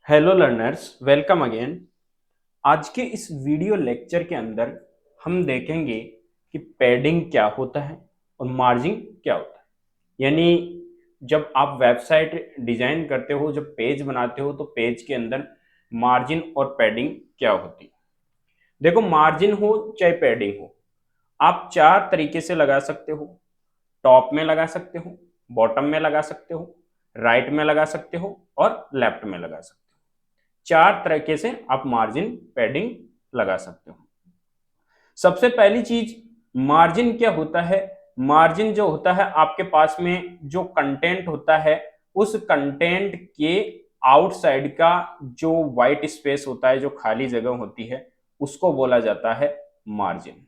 Hello learners, welcome again. आज के इस वीडियो लेक्चर के अंदर हम देखेंगे कि पैडिंग क्या होता है और मार्जिन क्या होता है। यानी जब आप वेबसाइट डिजाइन करते हो, जब पेज बनाते हो, तो पेज के अंदर मार्जिन और पैडिंग क्या होती है। देखो, मार्जिन हो चाहे पैडिंग हो, आप चार तरीके से लगा सकते हो। टॉप में लगा सकते हो, बॉटम में लगा सकते हो, राइट में लगा सकते हो और लेफ्ट में लगा सकते हो। चार तरीके से आप मार्जिन पैडिंग लगा सकते हो। सबसे पहली चीज, मार्जिन क्या होता है। मार्जिन जो होता है, आपके पास में जो कंटेंट होता है, उस कंटेंट के आउटसाइड का जो वाइट स्पेस होता है, जो खाली जगह होती है, उसको बोला जाता है मार्जिन।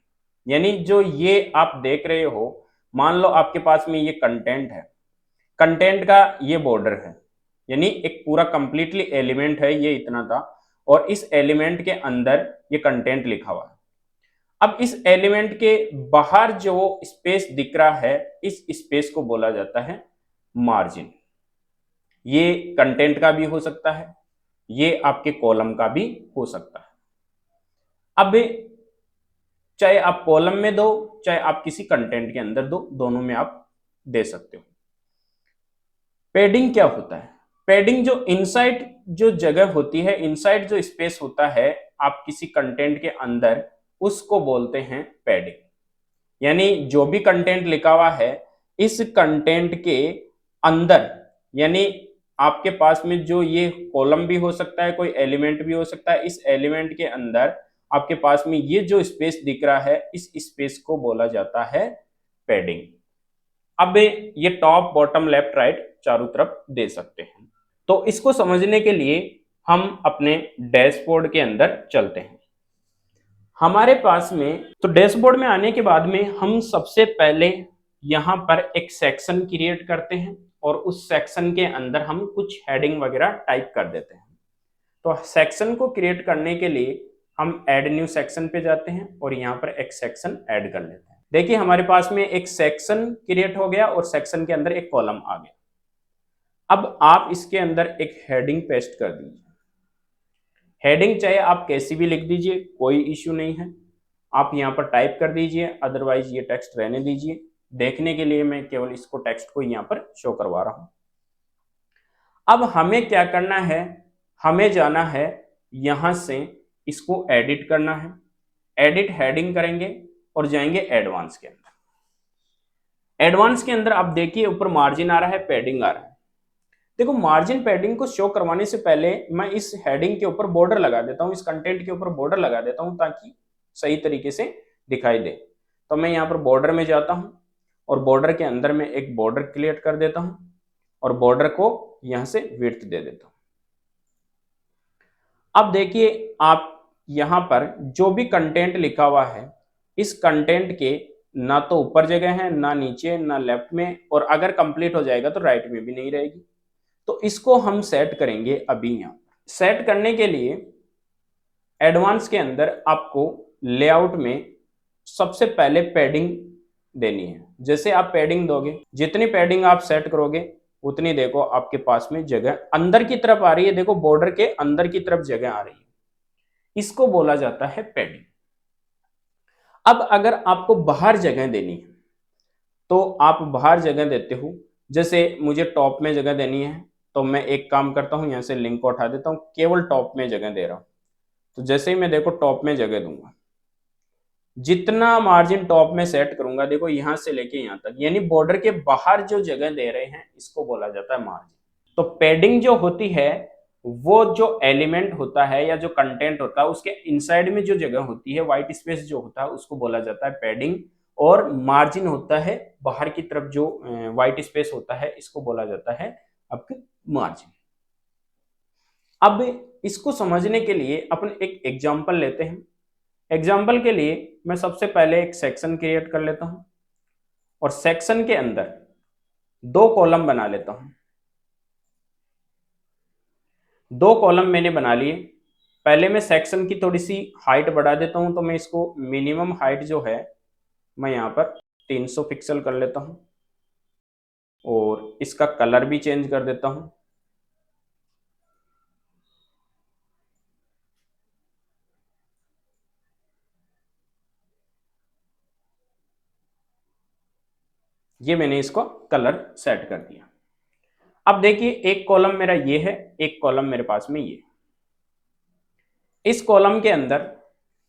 यानी जो ये आप देख रहे हो, मान लो आपके पास में ये कंटेंट है, कंटेंट का ये बॉर्डर है, यानी एक पूरा कंप्लीटली एलिमेंट है, ये इतना था, और इस एलिमेंट के अंदर ये कंटेंट लिखा हुआ है। अब इस एलिमेंट के बाहर जो स्पेस दिख रहा है, इस स्पेस को बोला जाता है मार्जिन। ये कंटेंट का भी हो सकता है, ये आपके कॉलम का भी हो सकता है। अब चाहे आप कॉलम में दो, चाहे आप किसी कंटेंट के अंदर दो, दोनों में आप दे सकते हो। पैडिंग क्या होता है। पैडिंग जो इनसाइड जो जगह होती है, इनसाइड जो स्पेस होता है आप किसी कंटेंट के अंदर, उसको बोलते हैं पैडिंग। यानी जो भी कंटेंट लिखा हुआ है, इस कंटेंट के अंदर, यानी आपके पास में जो ये कॉलम भी हो सकता है, कोई एलिमेंट भी हो सकता है, इस एलिमेंट के अंदर आपके पास में ये जो स्पेस दिख रहा है, इस स्पेस को बोला जाता है पैडिंग। अब ये टॉप बॉटम लेफ्ट राइट चारों तरफ दे सकते हैं। तो इसको समझने के लिए हम अपने डैशबोर्ड के अंदर चलते हैं। हमारे पास में तो डैशबोर्ड में आने के बाद में हम सबसे पहले यहां पर एक सेक्शन क्रिएट करते हैं और उस सेक्शन के अंदर हम कुछ हेडिंग वगैरह टाइप कर देते हैं। तो सेक्शन को क्रिएट करने के लिए हम ऐड न्यू सेक्शन पे जाते हैं और यहाँ पर एक सेक्शन ऐड कर लेते हैं। देखिए, हमारे पास में एक सेक्शन क्रिएट हो गया और सेक्शन के अंदर एक कॉलम आ गया। अब आप इसके अंदर एक हेडिंग पेस्ट कर दीजिए। हेडिंग चाहे आप कैसी भी लिख दीजिए, कोई इश्यू नहीं है, आप यहाँ पर टाइप कर दीजिए, अदरवाइज ये टेक्स्ट रहने दीजिए। देखने के लिए मैं केवल इसको टेक्स्ट को यहाँ पर शो करवा रहा हूं। अब हमें क्या करना है, हमें जाना है यहां से, इसको एडिट करना है। एडिट हेडिंग करेंगे और जाएंगे एडवांस के अंदर। एडवांस के अंदर आप देखिए ऊपर मार्जिन आ रहा है, पैडिंग आ रहा है। देखो, मार्जिन पैडिंग को शो करवाने से पहले मैं इस हेडिंग के ऊपर बॉर्डर लगा देता हूं, इस कंटेंट के ऊपर बॉर्डर लगा देता हूं ताकि सही तरीके से दिखाई दे। तो मैं यहां पर बॉर्डर में जाता हूं और बॉर्डर के अंदर में एक बॉर्डर क्रिएट कर देता हूं और बॉर्डर को यहां से विड्थ दे देता हूं। अब देखिए, आप यहां पर जो भी कंटेंट लिखा हुआ है, इस कंटेंट के ना तो ऊपर जगह है, ना नीचे, ना लेफ्ट में, और अगर कंप्लीट हो जाएगा तो राइट में भी नहीं रहेगी। तो इसको हम सेट करेंगे अभी। यहां सेट करने के लिए एडवांस के अंदर आपको लेआउट में सबसे पहले पैडिंग देनी है। जैसे आप पैडिंग दोगे, जितनी पैडिंग आप सेट करोगे उतनी देखो आपके पास में जगह अंदर की तरफ आ रही है। देखो, बॉर्डर के अंदर की तरफ जगह आ रही है, इसको बोला जाता है पैडिंग। अब अगर आपको बाहर जगह देनी है तो आप बाहर जगह देते हो। जैसे मुझे टॉप में जगह देनी है, तो मैं एक काम करता हूं, यहां से लिंक को उठा देता हूं, केवल टॉप में जगह दे रहा हूं। तो जैसे ही मैं देखो टॉप में जगह दूंगा, जितना मार्जिन टॉप में सेट करूंगा, देखो यहां से लेके यहां तक, यानी बॉर्डर के बाहर जो जगह दे रहे हैं, इसको बोला जाता है मार्जिन। तो पैडिंग जो होती है, वो जो एलिमेंट होता है या जो कंटेंट होता है, उसके इनसाइड में जो जगह होती है, व्हाइट स्पेस जो होता है, उसको बोला जाता है पैडिंग। और मार्जिन होता है बाहर की तरफ जो व्हाइट स्पेस होता है, इसको बोला जाता है आपके मार्जिन। अब इसको समझने के लिए अपन एक एग्जांपल लेते हैं। एग्जाम्पल के लिए मैं सबसे पहले एक सेक्शन क्रिएट कर लेता हूं और सेक्शन के अंदर दो कॉलम बना लेता हूं। दो कॉलम मैंने बना लिए। पहले मैं सेक्शन की थोड़ी सी हाइट बढ़ा देता हूं, तो मैं इसको मिनिमम हाइट जो है, मैं यहां पर 300 पिक्सल कर लेता हूं और इसका कलर भी चेंज कर देता हूं। ये मैंने इसको कलर सेट कर दिया। अब देखिए एक कॉलम मेरा ये है, एक कॉलम मेरे पास में ये। इस कॉलम के अंदर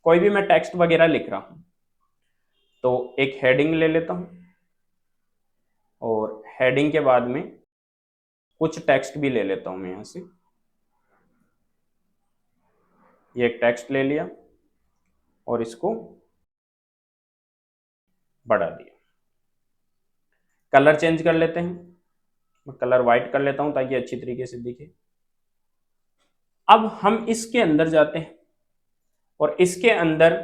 कोई भी मैं टेक्स्ट वगैरह लिख रहा हूं तो एक हेडिंग ले लेता हूं, और हेडिंग के बाद में कुछ टेक्स्ट भी ले लेता हूं मैं यहां से। ये एक टेक्स्ट ले लिया और इसको बढ़ा दिया। कलर चेंज कर लेते हैं, मैं कलर वाइट कर लेता हूं ताकि अच्छी तरीके से दिखे। अब हम इसके अंदर जाते हैं और इसके अंदर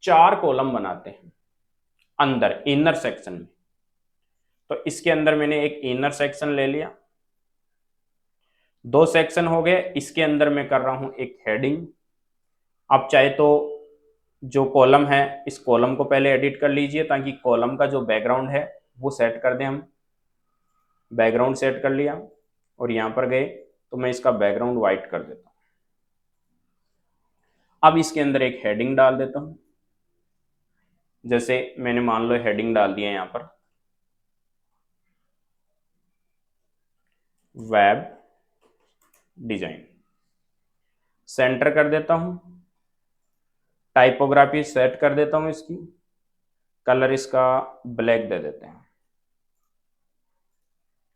4 कॉलम बनाते हैं अंदर इनर सेक्शन में। तो इसके अंदर मैंने एक इनर सेक्शन ले लिया, 2 सेक्शन हो गए। इसके अंदर मैं कर रहा हूं एक हेडिंग। आप चाहे तो जो कॉलम है इस कॉलम को पहले एडिट कर लीजिए ताकि कॉलम का जो बैकग्राउंड है वो सेट कर दें हम। बैकग्राउंड सेट कर लिया और यहां पर गए तो मैं इसका बैकग्राउंड व्हाइट कर देता हूं। अब इसके अंदर एक हेडिंग डाल देता हूं, जैसे मैंने मान लो हेडिंग डाल दिया यहां पर वेब डिजाइन। सेंटर कर देता हूं, टाइपोग्राफी सेट कर देता हूं इसकी, कलर इसका ब्लैक दे देते हैं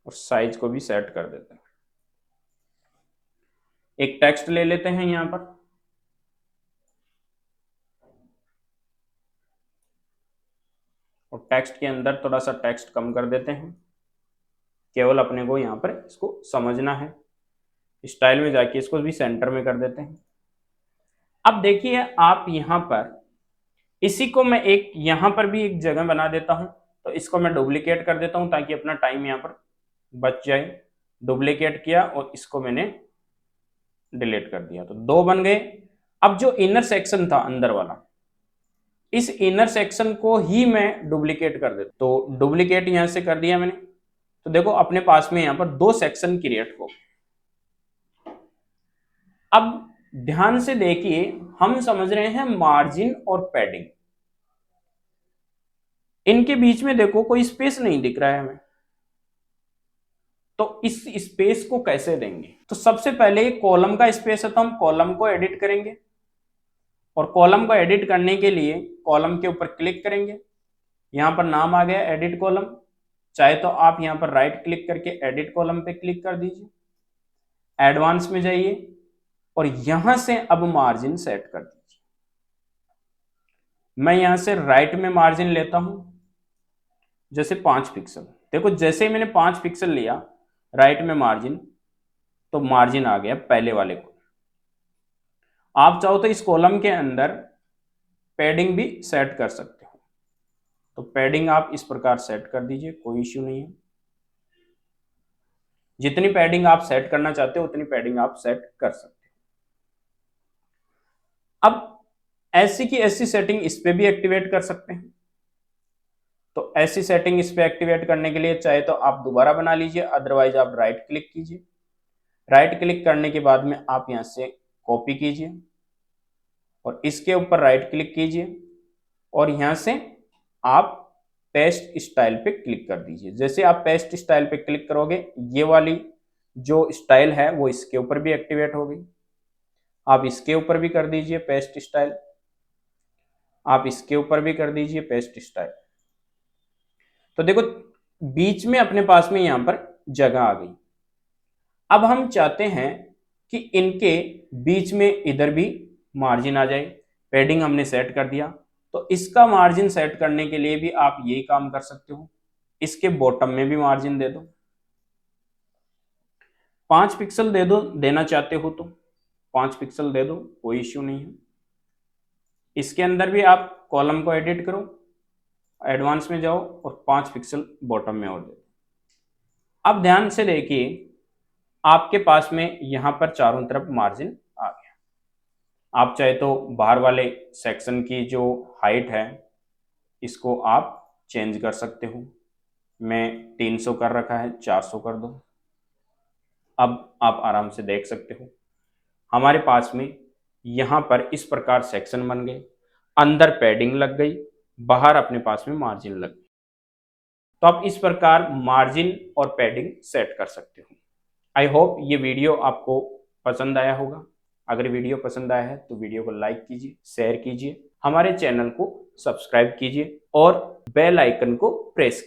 और साइज को भी सेट कर देते हैं। एक टेक्स्ट ले लेते हैं यहां पर, और टेक्स्ट के अंदर थोड़ा सा टेक्स्ट कम कर देते हैं, केवल अपने को यहां पर इसको समझना है। स्टाइल में जाके इसको भी सेंटर में कर देते हैं। अब देखिए आप यहां पर इसी को मैं एक यहां पर भी एक जगह बना देता हूं, तो इसको मैं डुप्लीकेट कर देता हूं ताकि अपना टाइम यहां पर बच जाए। डुप्लीकेट किया और इसको मैंने डिलीट कर दिया, तो 2 बन गए। अब जो इनर सेक्शन था अंदर वाला, इस इनर सेक्शन को ही मैं डुप्लीकेट कर देता, तो डुप्लीकेट यहां से कर दिया मैंने। तो देखो अपने पास में यहां पर 2 सेक्शन क्रिएट हो। अब ध्यान से देखिए, हम समझ रहे हैं मार्जिन और पैडिंग, इनके बीच में देखो कोई स्पेस नहीं दिख रहा है हमें, तो इस स्पेस को कैसे देंगे? तो सबसे पहले कॉलम का स्पेस है तो हम कॉलम को एडिट करेंगे, और कॉलम को एडिट करने के लिए कॉलम के ऊपर क्लिक करेंगे। यहां पर नाम आ गया एडिट कॉलम, चाहे तो आप यहां पर राइट क्लिक करके एडिट कॉलम पे क्लिक कर दीजिए, एडवांस में जाइए और यहां से अब मार्जिन सेट कर दीजिए। मैं यहां से राइट में मार्जिन लेता हूं, जैसे 5 पिक्सल। देखो जैसे ही मैंने 5 पिक्सल लिया राइट में मार्जिन, तो मार्जिन आ गया पहले वाले को। आप चाहो तो इस कॉलम के अंदर पैडिंग भी सेट कर सकते हो, तो पैडिंग आप इस प्रकार सेट कर दीजिए, कोई इश्यू नहीं है। जितनी पैडिंग आप सेट करना चाहते हो उतनी पैडिंग आप सेट कर सकते हो। अब ऐसी की ऐसी सेटिंग इस पे भी एक्टिवेट कर सकते हैं। तो ऐसी सेटिंग इस पे एक्टिवेट करने के लिए चाहे तो आप दोबारा बना लीजिए, अदरवाइज आप राइट क्लिक कीजिए। राइट क्लिक करने के बाद में आप यहां से कॉपी कीजिए और इसके ऊपर राइट क्लिक कीजिए और यहां से आप पेस्ट स्टाइल पे क्लिक कर दीजिए। जैसे आप पेस्ट स्टाइल पे क्लिक करोगे ये वाली जो स्टाइल है वो इसके ऊपर भी एक्टिवेट हो गई। आप इसके ऊपर भी कर दीजिए पेस्ट स्टाइल, आप इसके ऊपर भी कर दीजिए पेस्ट स्टाइल। तो देखो बीच में अपने पास में यहां पर जगह आ गई। अब हम चाहते हैं कि इनके बीच में इधर भी मार्जिन आ जाए। पैडिंग हमने सेट कर दिया, तो इसका मार्जिन सेट करने के लिए भी आप यही काम कर सकते हो, इसके बॉटम में भी मार्जिन दे दो। 5 पिक्सल दे दो, देना चाहते हो तो 5 पिक्सल दे दो, कोई इश्यू नहीं है। इसके अंदर भी आप कॉलम को एडिट करो, एडवांस में जाओ और 5 पिक्सल बॉटम में और दे दो। अब ध्यान से देखिए आपके पास में यहां पर चारों तरफ मार्जिन आ गया। आप चाहे तो बाहर वाले सेक्शन की जो हाइट है इसको आप चेंज कर सकते हो। मैं 300 कर रखा है, 400 कर दो। अब आप आराम से देख सकते हो हमारे पास में यहां पर इस प्रकार सेक्शन बन गए, अंदर पैडिंग लग गई, बाहर अपने पास में मार्जिन लग गई। तो आप इस प्रकार मार्जिन और पैडिंग सेट कर सकते हो। आई होप ये वीडियो आपको पसंद आया होगा। अगर वीडियो पसंद आया है तो वीडियो को लाइक कीजिए, शेयर कीजिए, हमारे चैनल को सब्सक्राइब कीजिए और बेल आइकन को प्रेस